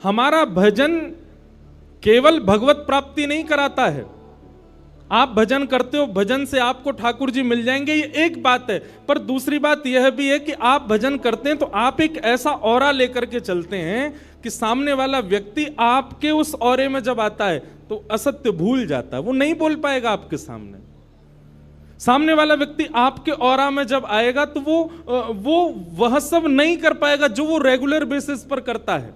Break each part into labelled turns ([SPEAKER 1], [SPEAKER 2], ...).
[SPEAKER 1] हमारा भजन केवल भगवत प्राप्ति नहीं कराता है। आप भजन करते हो, भजन से आपको ठाकुर जी मिल जाएंगे, ये एक बात है। पर दूसरी बात यह भी है कि आप भजन करते हैं तो आप एक ऐसा ऑरा लेकर के चलते हैं कि सामने वाला व्यक्ति आपके उस ऑरे में जब आता है तो असत्य भूल जाता है, वो नहीं बोल पाएगा आपके सामने। सामने वाला व्यक्ति आपके ऑरा में जब आएगा तो वो वह सब नहीं कर पाएगा जो वो रेगुलर बेसिस पर करता है।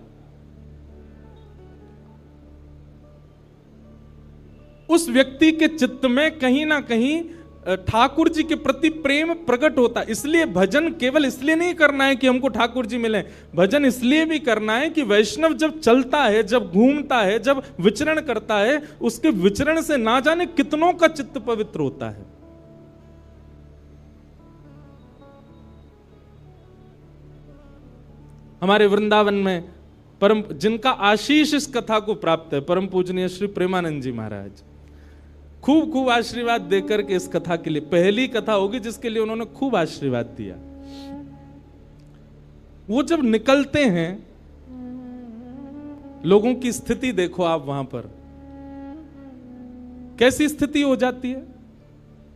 [SPEAKER 1] उस व्यक्ति के चित्त में कहीं ना कहीं ठाकुर जी के प्रति प्रेम प्रकट होता है। इसलिए भजन केवल इसलिए नहीं करना है कि हमको ठाकुर जी मिले, भजन इसलिए भी करना है कि वैष्णव जब चलता है, जब घूमता है, जब विचरण करता है, उसके विचरण से ना जाने कितनों का चित्त पवित्र होता है। हमारे वृंदावन में परम जिनका आशीष इस कथा को प्राप्त है, परम पूजनीय श्री प्रेमानंद जी महाराज खूब खूब आशीर्वाद देकर के इस कथा के लिए, पहली कथा होगी जिसके लिए उन्होंने खूब आशीर्वाद दिया। वो जब निकलते हैं, लोगों की स्थिति देखो आप वहां पर, कैसी स्थिति हो जाती है।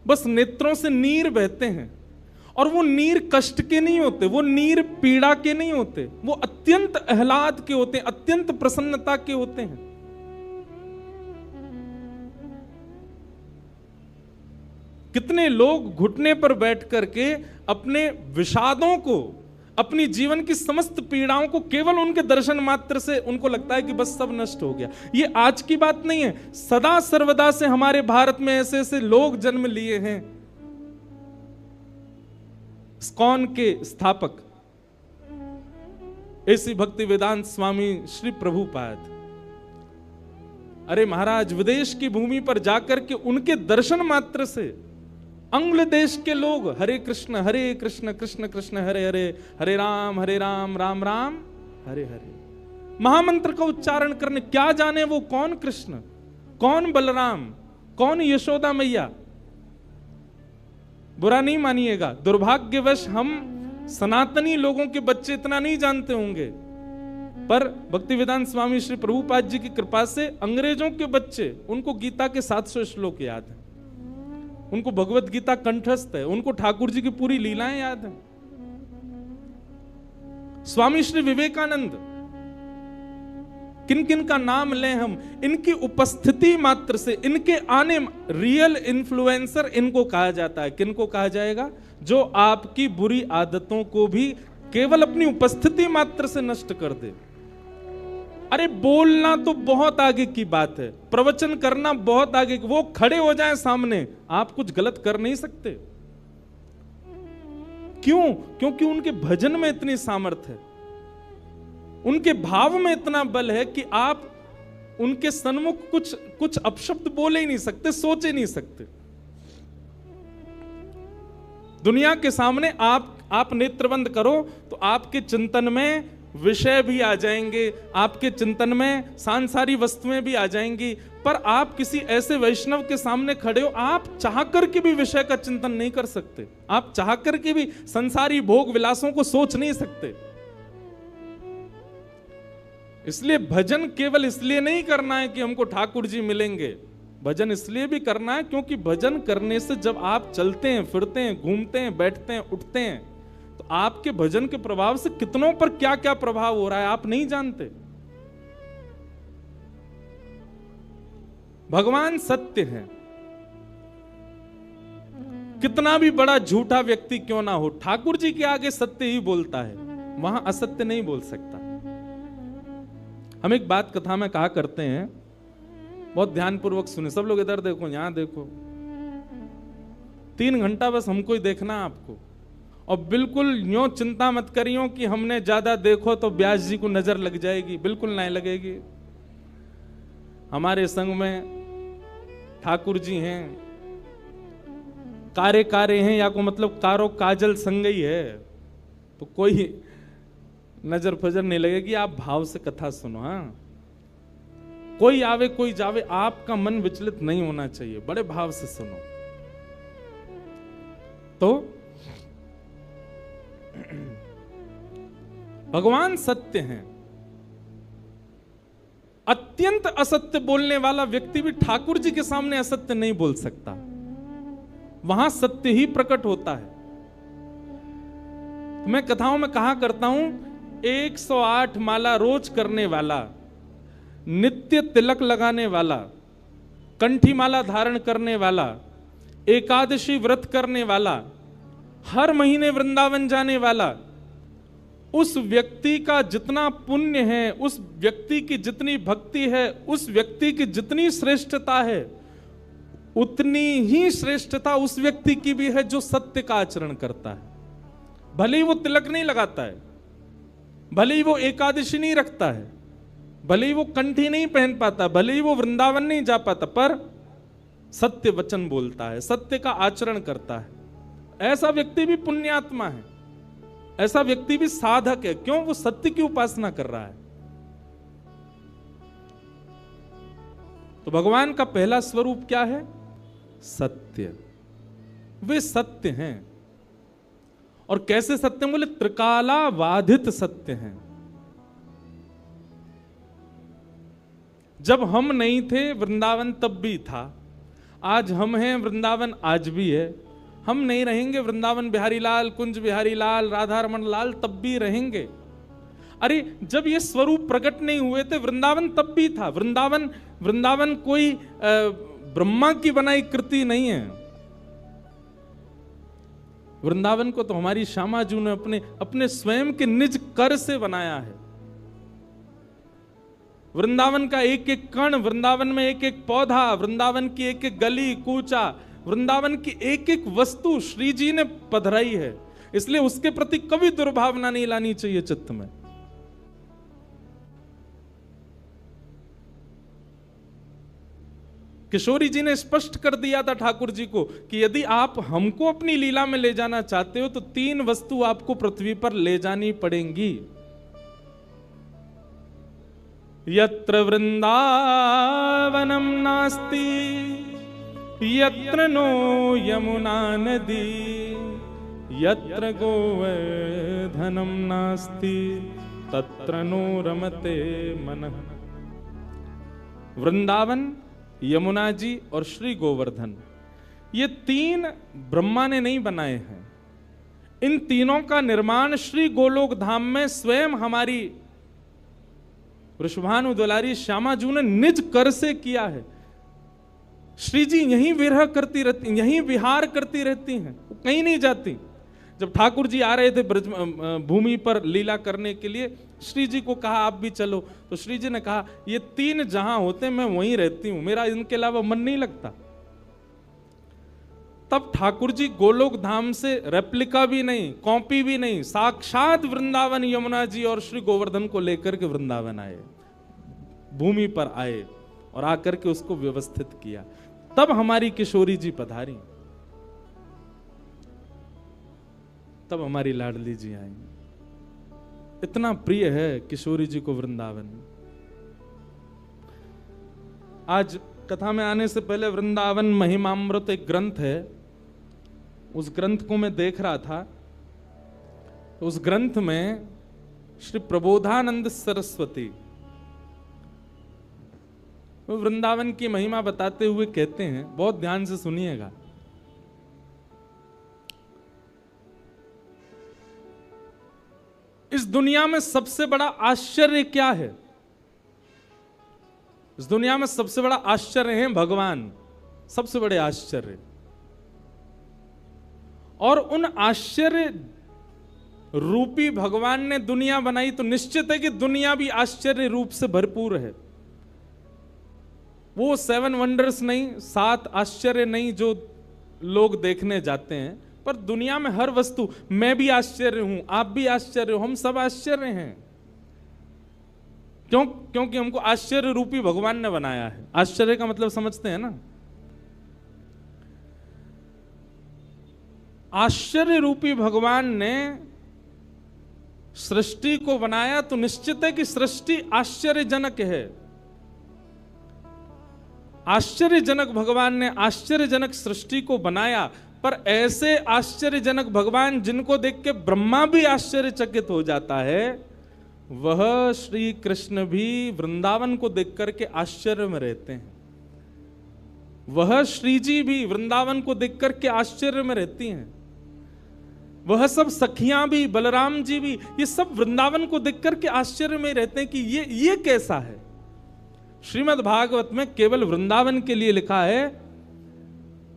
[SPEAKER 1] बस नेत्रों से नीर बहते हैं, और वो नीर कष्ट के नहीं होते, वो नीर पीड़ा के नहीं होते, वो अत्यंत आह्लाद के होते हैं, अत्यंत प्रसन्नता के होते हैं। कितने लोग घुटने पर बैठ करके अपने विषादों को, अपनी जीवन की समस्त पीड़ाओं को केवल उनके दर्शन मात्र से उनको लगता है कि बस सब नष्ट हो गया। ये आज की बात नहीं है, सदा सर्वदा से हमारे भारत में ऐसे ऐसे लोग जन्म लिए हैं। इस्कॉन के स्थापक ऐसी भक्ति वेदांत स्वामी श्री प्रभुपाद, अरे महाराज, विदेश की भूमि पर जाकर के उनके दर्शन मात्र से अंग्ल देश के लोग हरे कृष्ण कृष्ण कृष्ण हरे हरे, हरे राम राम राम हरे हरे महामंत्र का उच्चारण करने, क्या जाने वो कौन कृष्ण, कौन बलराम, कौन यशोदा मैया। बुरा नहीं मानिएगा, दुर्भाग्यवश हम सनातनी लोगों के बच्चे इतना नहीं जानते होंगे, पर भक्ति वेदांत स्वामी श्री प्रभुपाद जी की कृपा से अंग्रेजों के बच्चे, उनको गीता के 700 श्लोक याद है, उनको भगवत गीता कंठस्थ है, उनको ठाकुर जी की पूरी लीलाएं याद है। स्वामी श्री विवेकानंद, किन किन का नाम लें हम, इनकी उपस्थिति मात्र से, इनके आने, रियल इन्फ्लुएंसर इनको कहा जाता है। किनको कहा जाएगा? जो आपकी बुरी आदतों को भी केवल अपनी उपस्थिति मात्र से नष्ट कर दे। अरे बोलना तो बहुत आगे की बात है, प्रवचन करना बहुत आगे की, वो खड़े हो जाएं सामने, आप कुछ गलत कर नहीं सकते। क्यों? क्योंकि उनके भजन में इतनी सामर्थ्य है, उनके भाव में इतना बल है कि आप उनके सन्मुख कुछ अपशब्द बोले ही नहीं सकते, सोच ही नहीं सकते। दुनिया के सामने आप नेत्र बंद करो तो आपके चिंतन में विषय भी आ जाएंगे, आपके चिंतन में सांसारिक वस्तुएं भी आ जाएंगी, पर आप किसी ऐसे वैष्णव के सामने खड़े हो, आप चाह कर के भी विषय का चिंतन नहीं कर सकते, आप चाह कर के भी संसारी भोग विलासों को सोच नहीं सकते। इसलिए भजन केवल इसलिए नहीं करना है कि हमको ठाकुर जी मिलेंगे, भजन इसलिए भी करना है क्योंकि भजन करने से जब आप चलते हैं, फिरते हैं, घूमते हैं, बैठते हैं, उठते हैं, तो आपके भजन के प्रभाव से कितनों पर क्या क्या प्रभाव हो रहा है आप नहीं जानते। भगवान सत्य है, कितना भी बड़ा झूठा व्यक्ति क्यों ना हो, ठाकुर जी के आगे सत्य ही बोलता है, वहां असत्य नहीं बोल सकता। हम एक बात कथा में कहा करते हैं, बहुत ध्यानपूर्वक सुने सब लोग, इधर देखो, यहां देखो, 3 घंटा बस हमको ही देखना आपको, और बिल्कुल यूं चिंता मत करियो कि हमने ज्यादा देखो तो व्यास जी को नजर लग जाएगी, बिल्कुल नहीं लगेगी। हमारे संग में ठाकुर जी हैं, कारे हैं, या को मतलब कारो काजल संग ही है, तो कोई नजर फजर नहीं लगेगी। आप भाव से कथा सुनो। हाँ, कोई आवे कोई जावे, आपका मन विचलित नहीं होना चाहिए, बड़े भाव से सुनो। तो भगवान सत्य हैं, अत्यंत असत्य बोलने वाला व्यक्ति भी ठाकुर जी के सामने असत्य नहीं बोल सकता, वहां सत्य ही प्रकट होता है। मैं कथाओं में कहा करता हूं, 108 माला रोज करने वाला, नित्य तिलक लगाने वाला, कंठी माला धारण करने वाला, एकादशी व्रत करने वाला, हर महीने वृंदावन जाने वाला, उस व्यक्ति का जितना पुण्य है, उस व्यक्ति की जितनी भक्ति है, उस व्यक्ति की जितनी श्रेष्ठता है, उतनी ही श्रेष्ठता उस व्यक्ति की भी है जो सत्य का आचरण करता है। भले ही वो तिलक नहीं लगाता है, भले ही वो एकादशी नहीं रखता है, भले ही वो कंठी नहीं पहन पाता, भले ही वो वृंदावन नहीं जा पाता, पर सत्य वचन बोलता है, सत्य का आचरण करता है, ऐसा व्यक्ति भी पुण्यात्मा है, ऐसा व्यक्ति भी साधक है। क्यों? वो सत्य की उपासना कर रहा है। तो भगवान का पहला स्वरूप क्या है? सत्य। वे सत्य हैं। और कैसे सत्य? बोले त्रिकालाबाधित सत्य हैं। जब हम नहीं थे वृंदावन तब भी था, आज हम हैं वृंदावन आज भी है, हम नहीं रहेंगे वृंदावन बिहारी लाल, कुंज बिहारी लाल, राधा रमन लाल तब भी रहेंगे। अरे जब ये स्वरूप प्रकट नहीं हुए थे वृंदावन तब भी था। वृंदावन कोई ब्रह्मा की बनाई कृति नहीं है। वृंदावन को तो हमारी श्यामा जी ने अपने स्वयं के निज कर से बनाया है। वृंदावन का एक एक कण, वृंदावन में एक एक पौधा, वृंदावन की एक एक गली कूचा, वृंदावन की एक एक वस्तु श्री जी ने पधराई है। इसलिए उसके प्रति कभी दुर्भावना नहीं लानी चाहिए चित्त में। किशोरी जी ने स्पष्ट कर दिया था ठाकुर जी को कि यदि आप हमको अपनी लीला में ले जाना चाहते हो तो 3 वस्तु आपको पृथ्वी पर ले जानी पड़ेंगी। यत्र वृंदावनम नास्ति यत्र नो यमुना नदी यत्र गोवर्धनम नास्ति तत्र नो रमते मनः। वृंदावन, यमुना जी और श्री गोवर्धन, ये 3 ब्रह्मा ने नहीं बनाए हैं। इन तीनों का निर्माण श्री गोलोक धाम में स्वयं हमारी वृषभानु दुलारी श्यामा जी ने निज कर से किया है। श्री जी यहीं विरह करती रहती, यहीं विहार करती रहती हैं, कहीं नहीं जाती। जब ठाकुर जी आ रहे थे भूमि पर लीला करने के लिए, श्री जी को कहा आप भी चलो, तो श्री जी ने कहा ये 3 जहां होते मैं वहीं रहती हूं, मेरा इनके अलावा मन नहीं लगता। तब ठाकुर जी गोलोक धाम से रेप्लिका भी नहीं, कॉपी भी नहीं, साक्षात वृंदावन, यमुना जी और श्री गोवर्धन को लेकर के वृंदावन आए, भूमि पर आए और आकर के उसको व्यवस्थित किया। तब हमारी किशोरी जी पधारी, तब हमारी लाडली जी आई। इतना प्रिय है किशोरी जी को वृंदावन। आज कथा में आने से पहले वृंदावन महिमामृत एक ग्रंथ है, उस ग्रंथ को मैं देख रहा था। तो उस ग्रंथ में श्री प्रबोधानंद सरस्वती वो वृंदावन की महिमा बताते हुए कहते हैं, बहुत ध्यान से सुनिएगा। इस दुनिया में सबसे बड़ा आश्चर्य क्या है? इस दुनिया में सबसे बड़ा आश्चर्य है भगवान, सबसे बड़े आश्चर्य। और उन आश्चर्य रूपी भगवान ने दुनिया बनाई तो निश्चित है कि दुनिया भी आश्चर्य रूप से भरपूर है। वो 7 वंडर्स नहीं, 7 आश्चर्य नहीं जो लोग देखने जाते हैं, पर दुनिया में हर वस्तु, मैं भी आश्चर्य हूं, आप भी आश्चर्य हो, हम सब आश्चर्य हैं। क्यों? क्योंकि हमको आश्चर्य रूपी भगवान ने बनाया है। आश्चर्य का मतलब समझते हैं ना? आश्चर्य रूपी भगवान ने सृष्टि को बनाया तो निश्चित है कि सृष्टि आश्चर्यजनक है। आश्चर्यजनक भगवान ने आश्चर्यजनक सृष्टि को बनाया, पर ऐसे आश्चर्यजनक भगवान जिनको देख के ब्रह्मा भी आश्चर्यचकित हो जाता है, वह श्री कृष्ण भी वृंदावन को देख करके आश्चर्य में रहते हैं। वह श्री जी भी वृंदावन को देख करके आश्चर्य में रहती हैं। वह सब सखियां भी, बलराम जी भी, ये सब वृंदावन को देख करके आश्चर्य में रहते हैं कि ये कैसा है। श्रीमद् भागवत में केवल वृंदावन के लिए लिखा है,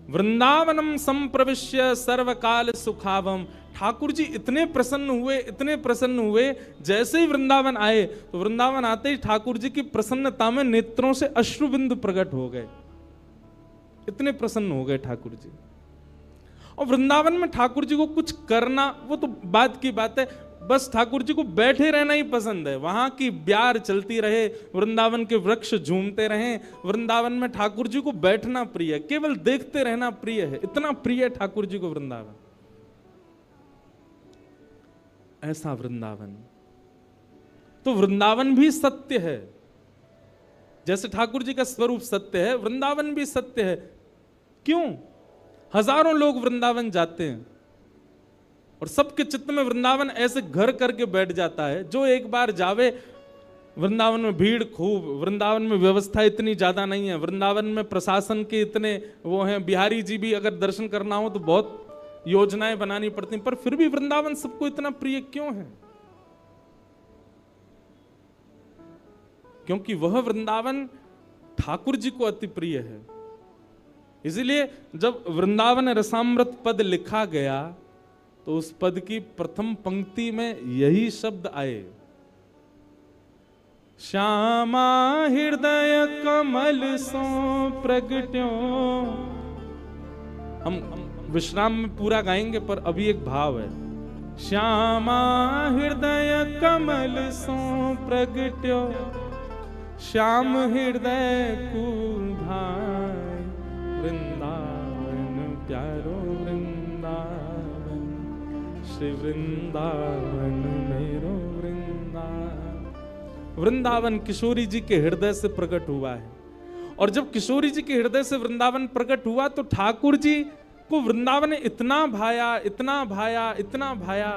[SPEAKER 1] वृंदावनम संप्रविश्य सर्वकाल सुखावम। ठाकुर जी इतने प्रसन्न हुए, जैसे ही वृंदावन आए तो वृंदावन आते ही ठाकुर जी की प्रसन्नता में नेत्रों से अश्रुबिंदु प्रकट हो गए। इतने प्रसन्न हो गए ठाकुर जी। और वृंदावन में ठाकुर जी को कुछ करना, वो तो बात की बात है, बस ठाकुर जी को बैठे रहना ही पसंद है। वहां की ब्यार चलती रहे, वृंदावन के वृक्ष झूमते रहें, वृंदावन में ठाकुर जी को बैठना प्रिय है, केवल देखते रहना प्रिय है। इतना प्रिय है ठाकुर जी को वृंदावन। ऐसा वृंदावन, तो वृंदावन भी सत्य है। जैसे ठाकुर जी का स्वरूप सत्य है, वृंदावन भी सत्य है। क्यों? हजारों लोग वृंदावन जाते हैं और सबके चित्त में वृंदावन ऐसे घर करके बैठ जाता है। जो एक बार जावे, वृंदावन में भीड़ खूब, वृंदावन में व्यवस्था इतनी ज्यादा नहीं है, वृंदावन में प्रशासन के इतने वो हैं, बिहारी जी भी अगर दर्शन करना हो तो बहुत योजनाएं बनानी पड़ती हैं, पर फिर भी वृंदावन सबको इतना प्रिय क्यों है? क्योंकि वह वृंदावन ठाकुर जी को अति प्रिय है। इसलिए जब वृंदावन रसामृत पद लिखा गया तो उस पद की प्रथम पंक्ति में यही शब्द आए, श्यामा हृदय कमल सो प्रगट्यो। हम विश्राम में पूरा गाएंगे, पर अभी एक भाव है, श्यामा हृदय कमल सो प्रगट्यो, श्याम हृदय को भाई, वृंदावन प्यारो वृंदावन, श्री वृंदावन मेरो वृंदावन। वृंदावन किशोरी जी के हृदय से प्रकट हुआ है। और जब किशोरी जी के हृदय से वृंदावन प्रकट हुआ तो ठाकुर जी को वृंदावन ने इतना भाया, इतना भाया, इतना भाया।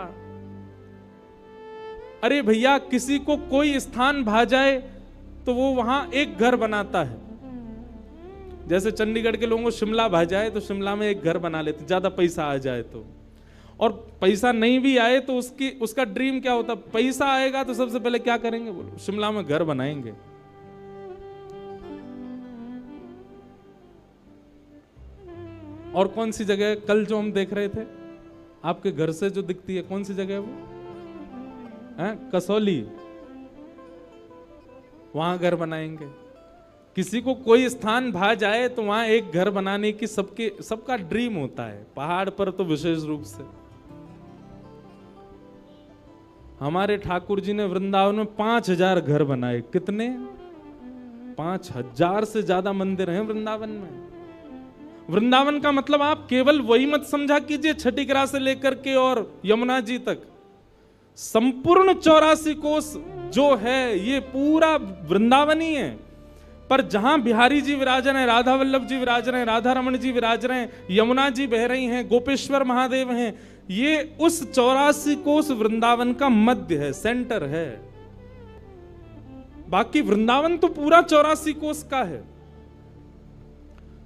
[SPEAKER 1] अरे भैया, किसी को कोई स्थान भा जाए तो वो वहां एक घर बनाता है। जैसे चंडीगढ़ के लोगों को शिमला भा जाए तो शिमला में एक घर बना लेते, ज्यादा पैसा आ जाए तो। और पैसा नहीं भी आए तो उसका ड्रीम क्या होता? पैसा आएगा तो सबसे पहले क्या करेंगे? बोलो, शिमला में घर बनाएंगे। और कौन सी जगह कल जो हम देख रहे थे, आपके घर से जो दिखती है, कौन सी जगह है वो? कसौली, वहां घर बनाएंगे। किसी को कोई स्थान भा जाए तो वहां एक घर बनाने की सबका ड्रीम होता है। पहाड़ पर तो विशेष रूप से। हमारे ठाकुर जी ने वृंदावन में 5000 घर बनाए। कितने? 5000 से ज्यादा मंदिर हैं वृंदावन में। वृंदावन का मतलब आप केवल वही मत समझा कीजिए छठीगरा से लेकर के और यमुना जी तक। संपूर्ण 84 कोस जो है ये पूरा वृंदावन ही है। पर जहां बिहारी जी विराज रहे हैं, राधा वल्लभ जी विराज रहे हैं, राधा रमण जी विराज रहे हैं, यमुना जी बह रही हैं, गोपेश्वर महादेव हैं, ये उस 84 कोस वृंदावन का मध्य है, सेंटर है। बाकी वृंदावन तो पूरा 84 कोस का है।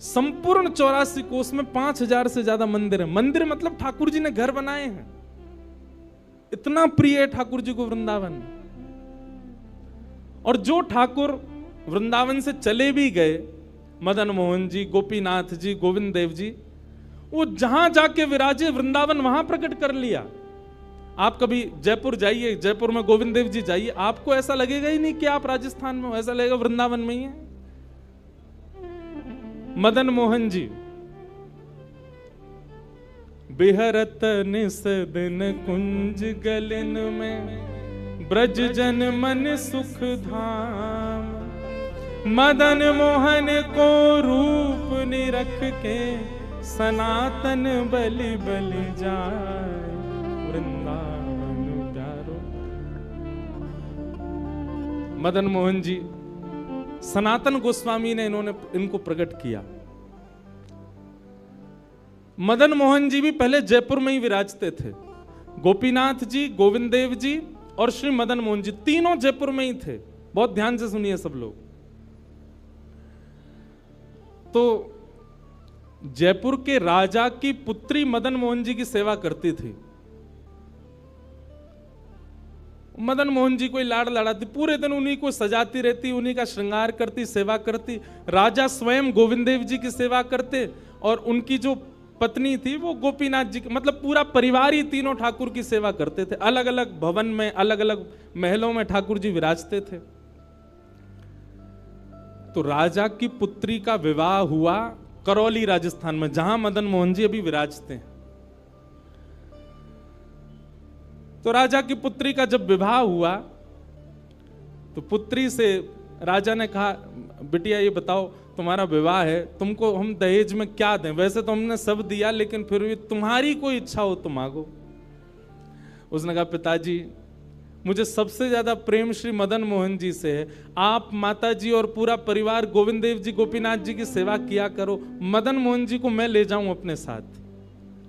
[SPEAKER 1] संपूर्ण 84 कोस में 5000 से ज्यादा मंदिर है। मंदिर मतलब ठाकुर जी ने घर बनाए हैं। इतना प्रिय है ठाकुर जी को वृंदावन। और जो ठाकुर वृंदावन से चले भी गए, मदन मोहन जी, गोपीनाथ जी, गोविंद देव जी, वो जहां जाके विराजे वृंदावन वहां प्रकट कर लिया। आप कभी जयपुर जाइए, जयपुर में गोविंद देव जी जाइए, आपको ऐसा लगेगा ही नहीं कि आप राजस्थान में हो, ऐसा लगेगा वृंदावन में ही है। मदन मोहन जी बिहरत निस दिन कुंज गलिन में, ब्रज जन मन सुख धाम, मदन मोहन को रूप निरख के, सनातन बलि बलि जाए, वृंदावन प्यारो। मदन मोहन जी, सनातन गोस्वामी ने इनको प्रकट किया। मदन मोहन जी भी पहले जयपुर में ही विराजते थे। गोपीनाथ जी, गोविंद देव जी और श्री मदन मोहन जी, तीनों जयपुर में ही थे। बहुत ध्यान से सुनिए सब लोग। तो जयपुर के राजा की पुत्री मदन मोहन जी की सेवा करती थी। मदन मोहन जी कोई लाड़ लड़ाती, पूरे दिन उन्हीं को सजाती रहती, उन्हीं का श्रृंगार करती, सेवा करती। राजा स्वयं गोविंद देव जी की सेवा करते और उनकी जो पत्नी थी वो गोपीनाथ जी, मतलब पूरा परिवार ही तीनों ठाकुर की सेवा करते थे। अलग अलग भवन में, अलग अलग महलों में ठाकुर जी विराजते थे। तो राजा की पुत्री का विवाह हुआ करौली राजस्थान में, जहां मदन मोहन जी अभी विराजते हैं। तो राजा की पुत्री का जब विवाह हुआ तो पुत्री से राजा ने कहा, बिटिया ये बताओ तुम्हारा विवाह है, तुमको हम दहेज में क्या दें? वैसे तो हमने सब दिया, लेकिन फिर भी तुम्हारी कोई इच्छा हो तो मांगो। उसने कहा, पिताजी मुझे सबसे ज्यादा प्रेम श्री मदन मोहन जी से है। आप माता जी और पूरा परिवार गोविंद देव जी, गोपीनाथ जी की सेवा किया करो। मदन मोहन जी को मैं ले जाऊं अपने साथ,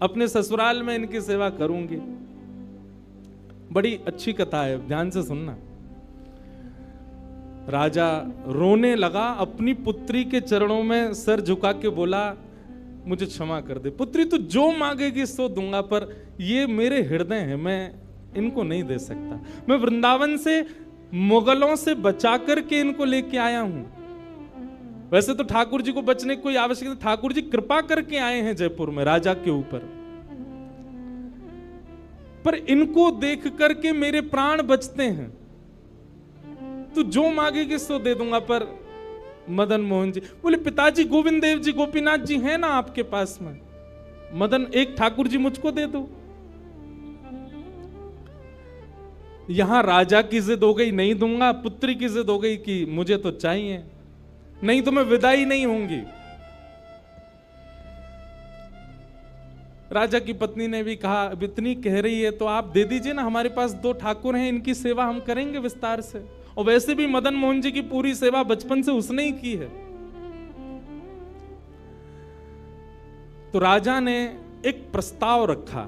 [SPEAKER 1] अपने ससुराल में इनकी सेवा करूंगी। बड़ी अच्छी कथा है, ध्यान से सुनना। राजा रोने लगा, अपनी पुत्री के चरणों में सर झुका के बोला, मुझे क्षमा कर दे पुत्री, तू जो मांगेगी सो दूंगा, पर ये मेरे हृदय हैं, मैं इनको नहीं दे सकता। मैं वृंदावन से मुगलों से बचा करके इनको लेके आया हूं। वैसे तो ठाकुर जी को बचने की कोई आवश्यकता नहीं, ठाकुर जी कृपा करके आए हैं जयपुर में राजा के ऊपर, पर इनको देख करके मेरे प्राण बचते हैं। तू जो मांगेगी सो दे दूंगा। पर मदन मोहन जी बोले, पिताजी गोविंद देव जी, गोपीनाथ जी हैं ना आपके पास में, मदन एक ठाकुर जी मुझको दे दो। यहां राजा की जिद हो गई, नहीं दूंगा। पुत्री की जिद हो गई कि मुझे तो चाहिए, नहीं तो मैं विदाई नहीं होंगी। राजा की पत्नी ने भी कहा, अब इतनी कह रही है तो आप दे दीजिए ना, हमारे पास 2 ठाकुर हैं, इनकी सेवा हम करेंगे विस्तार से। और वैसे भी मदन मोहन जी की पूरी सेवा बचपन से उसने ही की है। तो राजा ने एक प्रस्ताव रखा।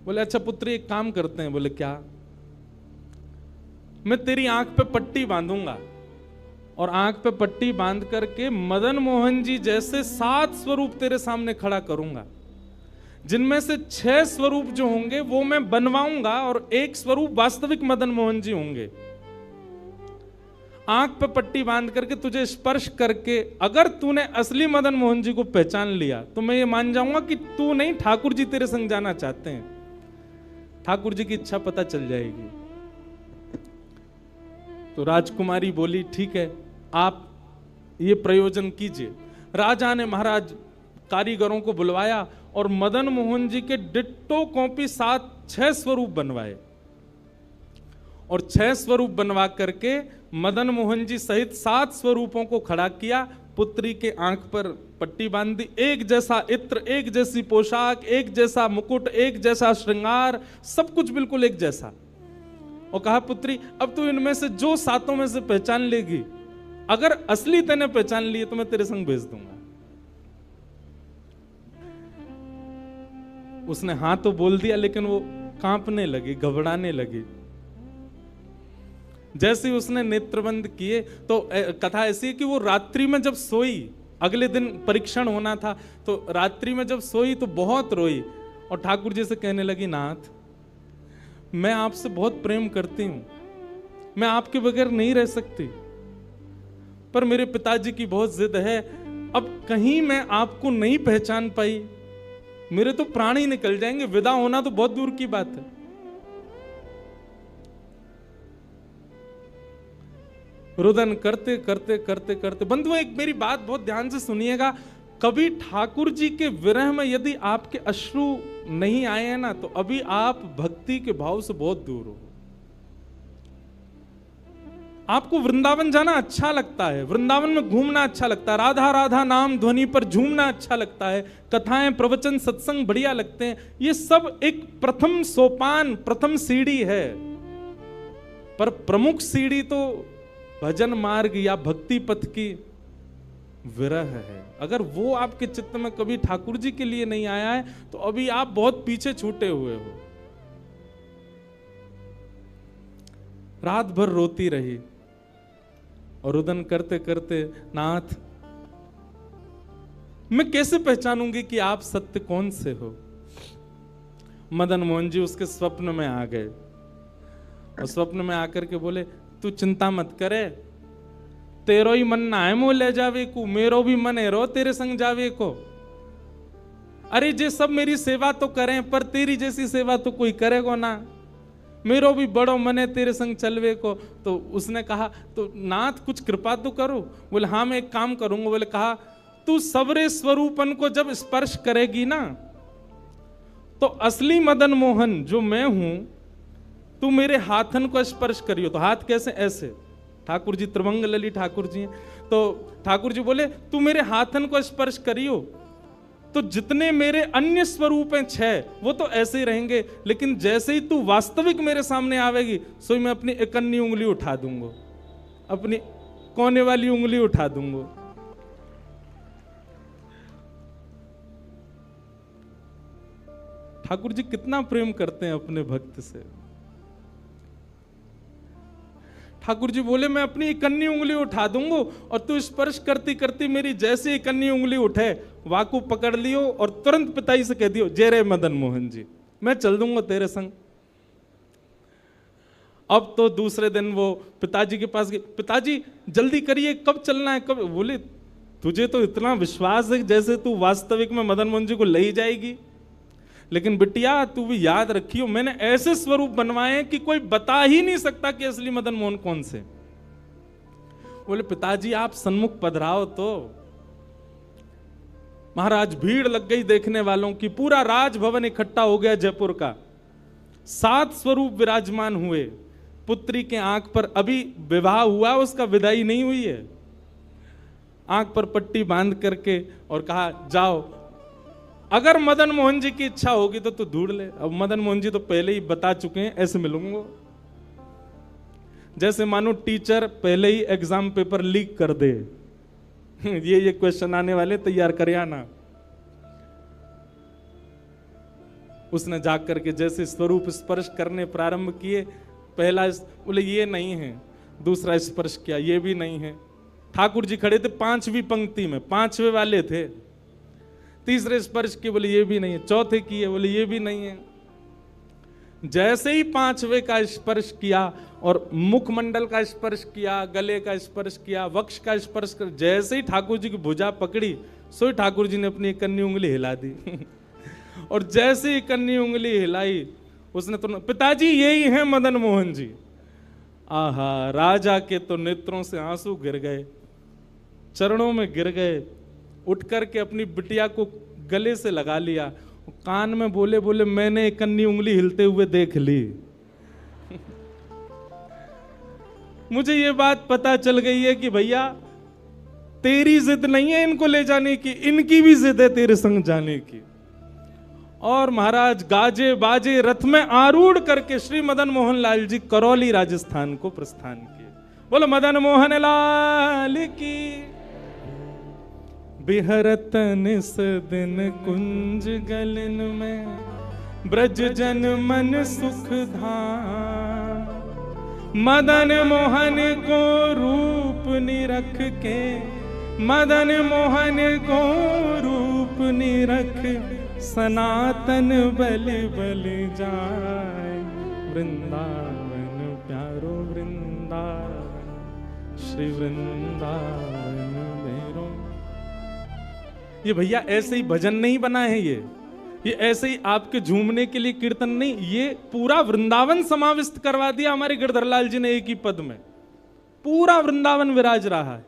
[SPEAKER 1] बोले, अच्छा पुत्री एक काम करते हैं। बोले, क्या? मैं तेरी आंख पे पट्टी बांधूंगा और आंख पे पट्टी बांध करके मदन मोहन जी जैसे 7 स्वरूप तेरे सामने खड़ा करूंगा, जिनमें से 6 स्वरूप जो होंगे वो मैं बनवाऊंगा और 1 स्वरूप वास्तविक मदन मोहन जी होंगे। आंख पे पट्टी बांध करके तुझे स्पर्श करके अगर तूने असली मदन मोहन जी को पहचान लिया तो मैं ये मान जाऊंगा कि तू नहीं, ठाकुर जी तेरे संग जाना चाहते हैं। ठाकुर जी की इच्छा पता चल जाएगी। तो राजकुमारी बोली, ठीक है, आप ये प्रयोजन कीजिए। राजा ने महाराज कारीगरों को बुलवाया और मदन मोहन जी के डिट्टो कॉपी 6 स्वरूप बनवाए और 6 स्वरूप बनवा करके मदन मोहन जी सहित 7 स्वरूपों को खड़ा किया। पुत्री के आंख पर पट्टी बांध दी, एक जैसा इत्र, एक जैसी पोशाक, एक जैसा मुकुट, एक जैसा श्रृंगार, सब कुछ बिल्कुल एक जैसा। और कहा, पुत्री अब तू इनमें से जो 7 में से पहचान लेगी, अगर असली तेने पहचान लिए तो मैं तेरे संग भेज दूंगा। उसने हाँ तो बोल दिया, लेकिन वो कांपने लगी, घबराने लगी। जैसे ही उसने नेत्रबंद किए तो कथा ऐसी है कि वो रात्रि में जब सोई, अगले दिन परीक्षण होना था, तो रात्रि में जब सोई तो बहुत रोई और ठाकुर जी से कहने लगी, नाथ मैं आपसे बहुत प्रेम करती हूं, मैं आपके बगैर नहीं रह सकती, पर मेरे पिताजी की बहुत जिद है। अब कहीं मैं आपको नहीं पहचान पाई, मेरे तो प्राण ही निकल जाएंगे, विदा होना तो बहुत दूर की बात है। रुदन करते करते करते करते, बंधुओं एक मेरी बात बहुत ध्यान से सुनिएगा, कभी ठाकुर जी के विरह में यदि आपके अश्रु नहीं आए हैं ना, तो अभी आप भक्ति के भाव से बहुत दूर हो। आपको वृंदावन जाना अच्छा लगता है, वृंदावन में घूमना अच्छा लगता है, राधा राधा नाम ध्वनि पर झूमना अच्छा लगता है, कथाएं, प्रवचन, सत्संग बढ़िया लगते हैं। ये सब एक प्रथम सोपान, प्रथम सीढ़ी है, पर प्रमुख सीढ़ी तो भजन मार्ग या भक्ति पथ की विरह है। अगर वो आपके चित्त में कभी ठाकुर जी के लिए नहीं आया है तो अभी आप बहुत पीछे छूटे हुए हो। रात भर रोती रही और रुदन करते करते, नाथ मैं कैसे पहचानूंगी कि आप सत्य कौन से हो। मदन मोहन जी उसके स्वप्न में आ गए और स्वप्न में आकर के बोले, तू चिंता मत करे, तेरो ही मन ना है मोह ले जावे को, मेरो भी मन है रो तेरे संग जावे को। अरे जे सब मेरी सेवा तो करें, पर तेरी जैसी सेवा तो कोई करेगा ना, मेरो भी बड़ो मन है तेरे संग चलवे को। तो उसने कहा, तो नाथ कुछ कृपा तो करो। बोले हाँ मैं एक काम करूंगा। बोले कहा, तू सबरे स्वरूपन को जब स्पर्श करेगी ना, तो असली मदन मोहन जो मैं हूं, तू मेरे हाथन को स्पर्श करियो। तो हाथ कैसे? ऐसे। ठाकुर जी त्रिभंग लली ठाकुर जी हैं, तो ठाकुर जी बोले तू मेरे हाथन को स्पर्श करियो, तो जितने मेरे अन्य स्वरूप हैं 6 वो तो ऐसे ही रहेंगे, लेकिन जैसे ही तू वास्तविक मेरे सामने आवेगी, सो मैं अपनी इकन्नी उंगली उठा दूंगा, अपनी कोने वाली उंगली उठा दूंगा। ठाकुर जी कितना प्रेम करते हैं अपने भक्त से। ठाकुर जी बोले मैं अपनी इकन्नी उंगली उठा दूंगा और तू स्पर्श करती करती मेरी जैसे इकन्नी उंगली उठे, वाकू पकड़ लियो और तुरंत पिताजी से कह दियो, जय रे मदन मोहन जी, मैं चल दूंगा तेरे संग। अब तो दूसरे दिन वो पिताजी के पास गए, पिताजी जल्दी करिए, कब चलना है, कब? बोले तुझे तो इतना विश्वास है जैसे तू वास्तविक में मदन मोहन जी को ले ही जाएगी, लेकिन बिटिया तू भी याद रखियो, मैंने ऐसे स्वरूप बनवाए हैं कि कोई बता ही नहीं सकता कि असली मदन मोहन कौन से। बोले पिताजी आप सन्मुख पधराओ। तो महाराज भीड़ लग गई देखने वालों की, पूरा राजभवन इकट्ठा हो गया जयपुर का। 7 स्वरूप विराजमान हुए। पुत्री के आंख पर अभी विवाह हुआ, उसका विदाई नहीं हुई है, आंख पर पट्टी बांध करके और कहा जाओ, अगर मदन मोहन जी की इच्छा होगी तो तू ढूंढ ले। अब मदन मोहन जी तो पहले ही बता चुके हैं, ऐसे मिलूंगा। जैसे मानो टीचर पहले ही एग्जाम पेपर लीक कर दे, ये क्वेश्चन आने वाले, तैयार कर आना। उसने जाकर के जैसे स्वरूप स्पर्श करने प्रारंभ किए, पहला बोले ये नहीं है, दूसरा स्पर्श किया, ये भी नहीं है। ठाकुर जी खड़े थे 5वीं पंक्ति में, 5वें वाले थे। तीसरे स्पर्श किए, बोले ये भी नहीं है। चौथे किए, बोले ये भी नहीं है। जैसे ही 5वें का स्पर्श किया और मुखमंडल का स्पर्श किया, गले का स्पर्श किया, वक्ष का स्पर्श कर, जैसे ही ठाकुर जी की भुजा पकड़ी, सो ही ठाकुर जी ने अपनी एक कन्नी उंगली हिला दी। और जैसे ही कन्नी उंगली हिलाई, उसने तो, पिताजी यही है मदन मोहन जी। आहा, राजा के तो नेत्रों से आंसू गिर गए, चरणों में गिर गए, उठ करके अपनी बिटिया को गले से लगा लिया, कान में बोले बोले मैंने एक कन्नी उंगली हिलते हुए देख ली। मुझे ये बात पता चल गई है कि भैया तेरी जिद नहीं है इनको ले जाने की, इनकी भी जिद है तेरे संग जाने की। और महाराज गाजे बाजे रथ में आरूढ़ करके श्री मदन मोहन लाल जी करौली राजस्थान को प्रस्थान किए। बोलो मदन मोहन लाल की। बिहरत निस दिन कुंज गलन में, ब्रज जन मन सुख धाम। मदन मोहन को रूप निरख के, मदन मोहन को रूप निरख, सनातन बल बल जाए। वृंदावन प्यारो वृंदावन, श्री वृंदावन मेरो। ये भैया ऐसे ही भजन नहीं बना है, ये ऐसे ही आपके झूमने के लिए कीर्तन नहीं, ये पूरा वृंदावन समाविष्ट करवा दिया हमारे गिरधर लाल जी ने एक ही पद में। पूरा वृंदावन विराज रहा है।